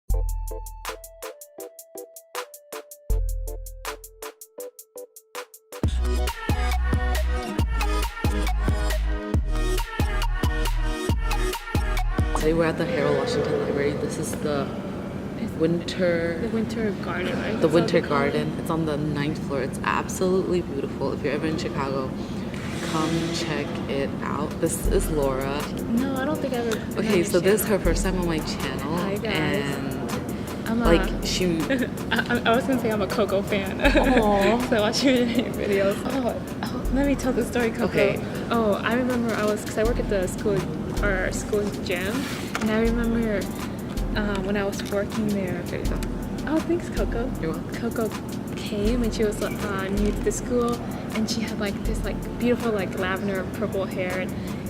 Today we're at the Harold Washington Library. This is the winter garden, right? The winter garden. It's on the 9th floor. It's absolutely beautiful. If you're ever in Chicago, come check it out. This is Laura. No, I don't think I've ever. Okay, so this is her first time on my channel. Hi guys. And I was gonna say I'm a Coco fan. So I watch your videos. Oh, let me tell the story, Coco. Okay. Oh, I remember because I work at the school gym, and I remember when I was working there. There you go. Oh, thanks, Coco. You're welcome. Coco came and she was new to the school, and she had like this like beautiful like lavender purple hair,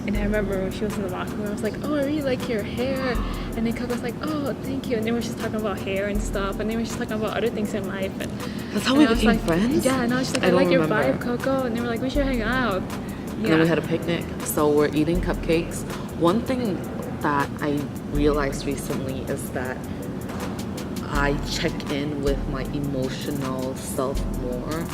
and I remember when she was in the locker room, I was like, oh, I really like your hair, and then Coco was like, oh, thank you, and then we're just talking about hair and stuff, and then we're just talking about other things in life, and that's how we became friends? Yeah, and I was just like, I like your vibe, Coco, and they were like, we should hang out. And then we had a picnic, so we're eating cupcakes. One thing that I realized recently is that I check in with my emotional self more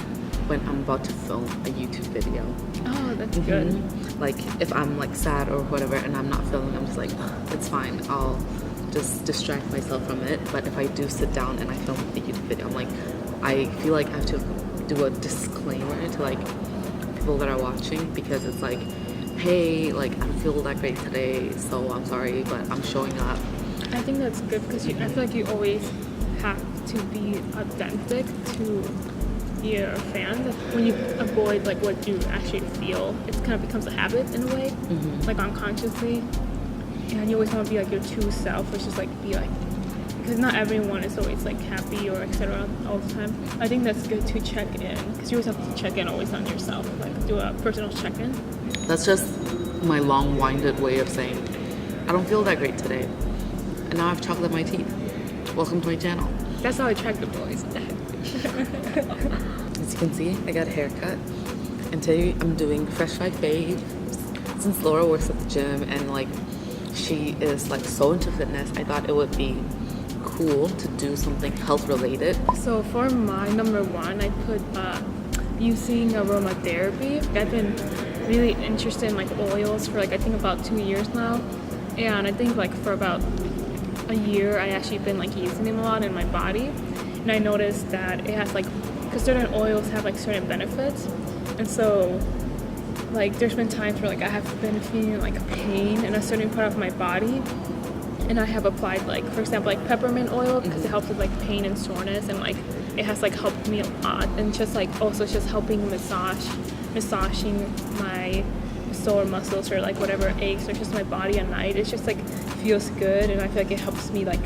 when I'm about to film a YouTube video. Oh, that's good. Like if I'm like sad or whatever and I'm not filming, I'm just like, it's fine, I'll just distract myself from it. But if I do sit down and I film a YouTube video, I'm like, I feel like I have to do a disclaimer to like people that are watching, because it's like, hey, like I don't feel that great today, so I'm sorry, but I'm showing up. I think that's good because I feel like you always have to be authentic to your fans. When you avoid like what you actually feel, it kind of becomes a habit in a way, like unconsciously, and you always want to be like your true self, which is like be like, because not everyone is always like happy or etc. all the time. I think that's good to check in, because you always have to check in always on yourself, like do a personal check-in. That's just my long-winded way of saying I don't feel that great today, and now I have chocolate in my teeth. Welcome to my channel. That's how I attract the boys. As you can see, I got a haircut, and today I'm doing Fresh by FAVE. Since Laura works at the gym and like she is like so into fitness, I thought it would be cool to do something health related. So for my number one, I put using aromatherapy. I've been really interested in like oils for like I think about 2 years now, and I think like for about a year I actually been like using them a lot in my body, and I noticed that it has like, because certain oils have like certain benefits, and so like there's been times where like I have been feeling like pain in a certain part of my body, and I have applied like, for example, like peppermint oil, because it helps with like pain and soreness, and like it has like helped me a lot, and just like also just helping massaging my sore muscles or like whatever aches or just my body at night. It's just like feels good, and I feel like it helps me like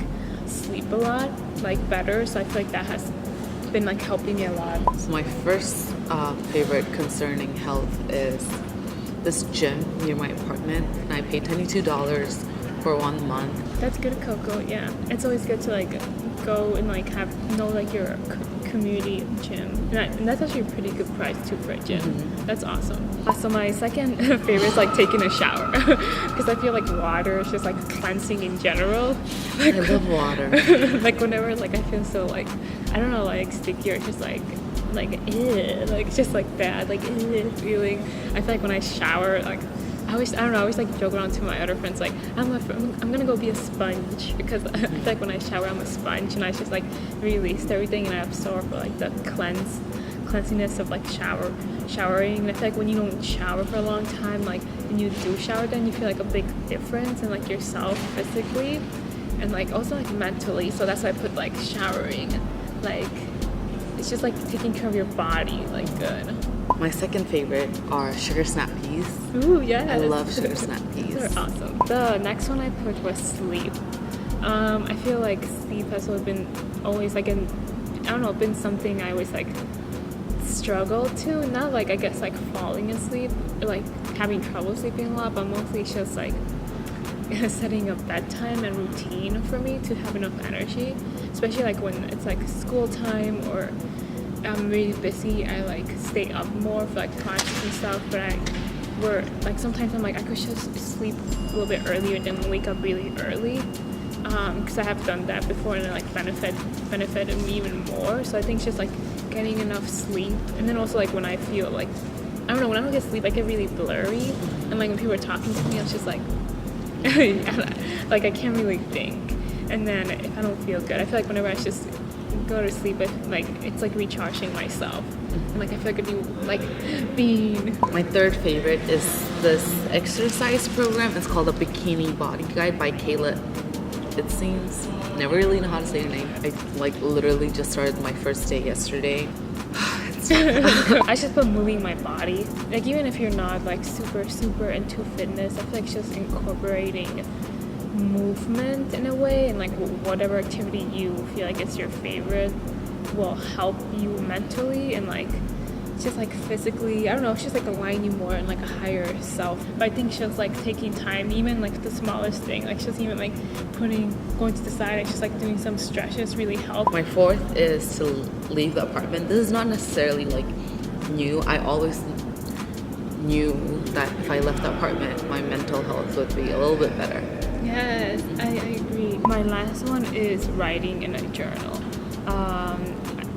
sleep a lot like better, so I feel like that has been like helping me a lot. So my first favorite concerning health is this gym near my apartment, and I paid $22 for 1 month. That's good, Coco. Yeah, it's always good to like go and like like your community gym, and that's actually a pretty good price too for a gym. That's awesome. So my second favorite is like taking a shower, because I feel like water is just like cleansing in general. Like, I love water. Like whenever like I feel so like, I don't know, like sticky or just like ew, like it's just like bad, like ew feeling. I feel like when I shower, like I always like joke around to my other friends like I'm gonna go be a sponge, because I feel like when I shower I'm a sponge, and I just like release everything and I absorb like the cleansiness of like showering. And I feel like when you don't shower for a long time, like when you do shower, then you feel like a big difference in like yourself physically and like also like mentally. So that's why I put like showering, like it's just like taking care of your body like good. My second favorite are sugar snap peas. Ooh, yeah. I love sugar snap peas. They're awesome. The next one I put was sleep. I feel like sleep has always like been something I always like struggled to. Not like I guess like falling asleep, like having trouble sleeping a lot, but mostly it's just like setting a bedtime and routine for me to have enough energy, especially like when it's like school time or I'm really busy. I like stay up more for like classes and stuff, but sometimes I'm like I could just sleep a little bit earlier and then wake up really early, because I have done that before and it like benefited me even more. So I think it's just like getting enough sleep, and then also like when I feel like, I don't know, when I don't get sleep I get really blurry, and like when people are talking to me it's just like like I can't really think. And then if I don't feel good, I feel like whenever I just go to sleep, it's like recharging myself, and like I feel like I do like being. My third favorite is this exercise program. It's called the Bikini Body Guide by Kayla. Itsines. Never really know how to say her name. I like literally just started my first day yesterday. I just put moving my body. Like even if you're not like super into fitness, I feel like it's just incorporating movement in a way, and like whatever activity you feel like it's your favorite will help you mentally and like just like physically. I don't know, it's just like align you more in like a higher self. But I think it's just like taking time, even like the smallest thing, like just even like going to the side, it's just like doing some stretches really help. My fourth is to leave the apartment. This is not necessarily like new. I always knew that if I left the apartment, my mental health would be a little bit better. Yes, I agree. My last one is writing in a journal.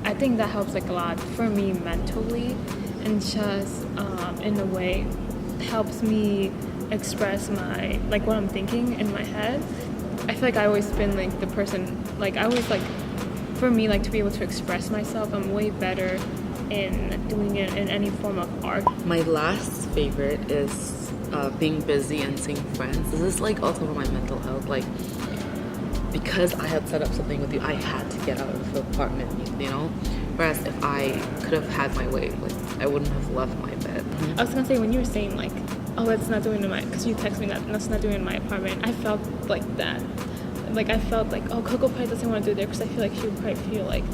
I think that helps like a lot for me mentally, and just in a way helps me express my like what I'm thinking in my head. I feel like I always been like the person, like I always like, for me like to be able to express myself, I'm way better in doing it in any form of art. My last favorite is being busy and seeing friends. This is like also for my mental health, like because I had set up something with you, I had to get out of the apartment, you know? Whereas if I could have had my way, like I wouldn't have left my bed. I was gonna say, when you were saying like, oh, that's not doing it in my, because you texted me that's not doing it in my apartment, I felt like that. Like I felt like, oh, Coco probably doesn't want to do it there, because I feel like she would probably feel like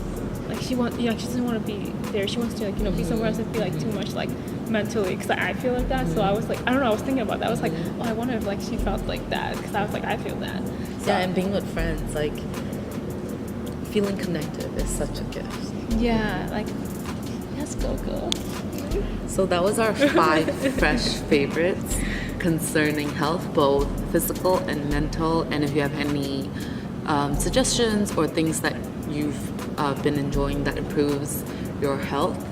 she wants, you know, she doesn't want to be there. She wants to like, you know, be somewhere else and be like too much like mentally, because I feel like that. So I was like, I don't know, I was thinking about that. I was like, oh, I wonder if like she felt like that, because I was like, I feel that. So, yeah, and being with friends, like feeling connected is such a gift. yeah, like yes, Coco. So that was our 5 fresh favorites concerning health, both physical and mental. And if you have any suggestions or things that you've been enjoying that improves your health,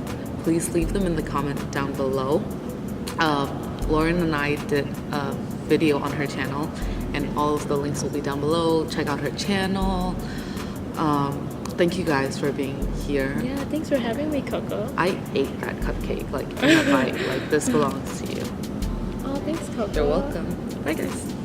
please leave them in the comment down below. Lauren and I did a video on her channel, and all of the links will be down below. Check out her channel. Thank you guys for being here. Yeah, thanks for having me, Coco. I ate that cupcake like in a bite. Like this belongs to you. Oh, thanks, Coco. You're welcome. Bye guys.